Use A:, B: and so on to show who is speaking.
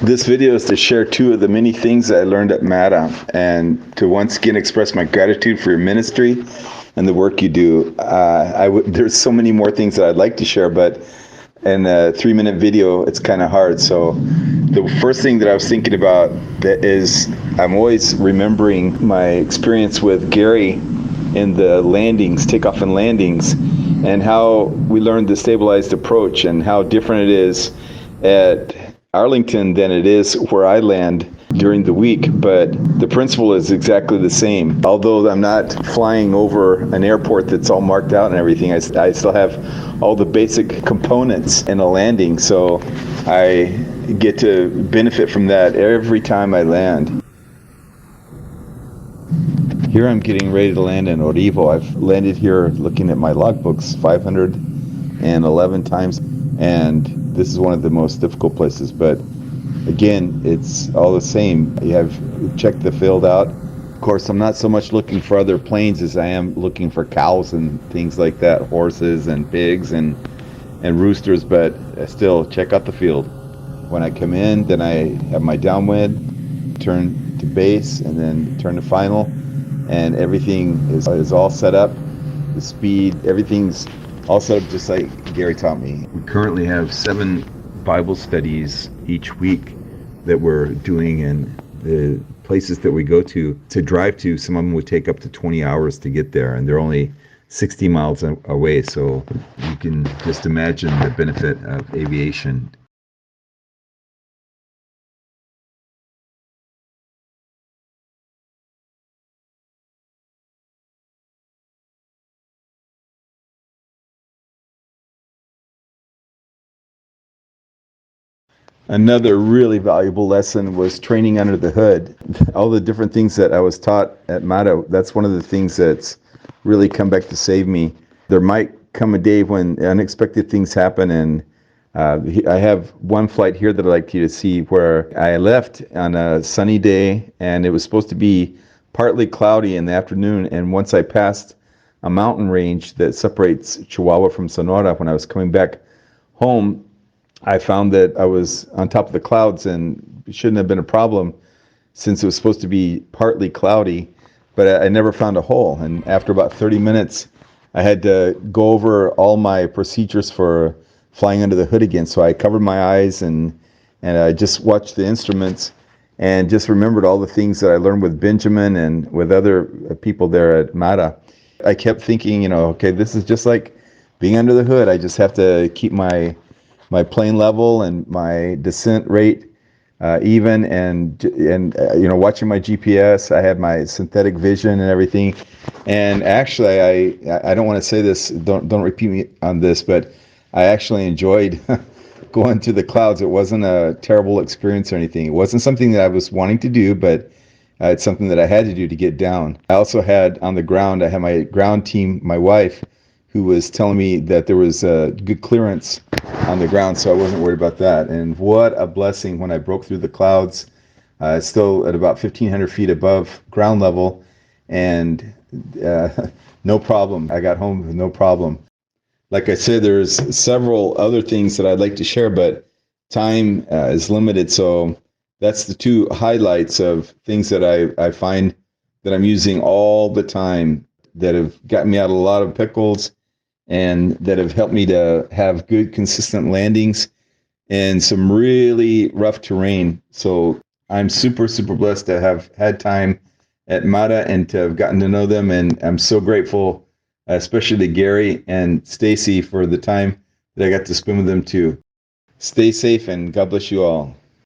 A: This video is to share two of the many things that I learned at MATA and to once again express my gratitude for your ministry and the work you do. There's so many more things that I'd like to share, but in a 3-minute video, it's kind of hard. So the first thing that I was thinking about is I'm always remembering my experience with Gary in the landings, takeoff and landings, and how we learned the stabilized approach and how different it is at Arlington than it is where I land during the week, but the principle is exactly the same. Although I'm not flying over an airport that's all marked out and everything, I still have all the basic components in a landing, so I get to benefit from that every time I land. Here I'm getting ready to land in Orivo. I've landed here looking at my logbooks 511 times, and this is one of the most difficult places, but again, it's all the same. You have checked the field out. Of course, I'm not so much looking for other planes as I am looking for cows and things like that, horses and pigs and roosters, but still check out the field. When I come in, then I have my downwind, turn to base, and then turn to final, and everything is all set up. The speed, everything's all set up just like Gary taught me. We currently have 7 Bible studies each week that we're doing, and the places that we go to drive to, some of them would take up to 20 hours to get there, and they're only 60 miles away, so you can just imagine the benefit of aviation. Another really valuable lesson was training under the hood. All the different things that I was taught at MATA, that's one of the things that's really come back to save me. There might come a day when unexpected things happen, and I have one flight here that I'd like you to see where I left on a sunny day, and it was supposed to be partly cloudy in the afternoon, and once I passed a mountain range that separates Chihuahua from Sonora, when I was coming back home, I found that I was on top of the clouds, and it shouldn't have been a problem since it was supposed to be partly cloudy, but I never found a hole. And after about 30 minutes, I had to go over all my procedures for flying under the hood again. So I covered my eyes and I just watched the instruments and just remembered all the things that I learned with Benjamin and with other people there at MATA. I kept thinking, okay, this is just like being under the hood. I just have to keep my plane level and my descent rate even, and watching my GPS. I had my synthetic vision and everything. And actually, I don't want to say this, don't repeat me on this, but I actually enjoyed going to the clouds. It wasn't a terrible experience or anything. It wasn't something that I was wanting to do, but it's something that I had to do to get down. I also had on the ground, I had my ground team, my wife, who was telling me that there was good clearance on the ground, so I wasn't worried about that. And what a blessing when I broke through the clouds, still at about 1,500 feet above ground level, and no problem. I got home with no problem. Like I said, there's several other things that I'd like to share, but time is limited, so that's the two highlights of things that I find that I'm using all the time that have gotten me out of a lot of pickles and that have helped me to have good, consistent landings in some really rough terrain. So I'm super, super blessed to have had time at MATA and to have gotten to know them. And I'm so grateful, especially to Gary and Stacy, for the time that I got to spend with them too. Stay safe and God bless you all.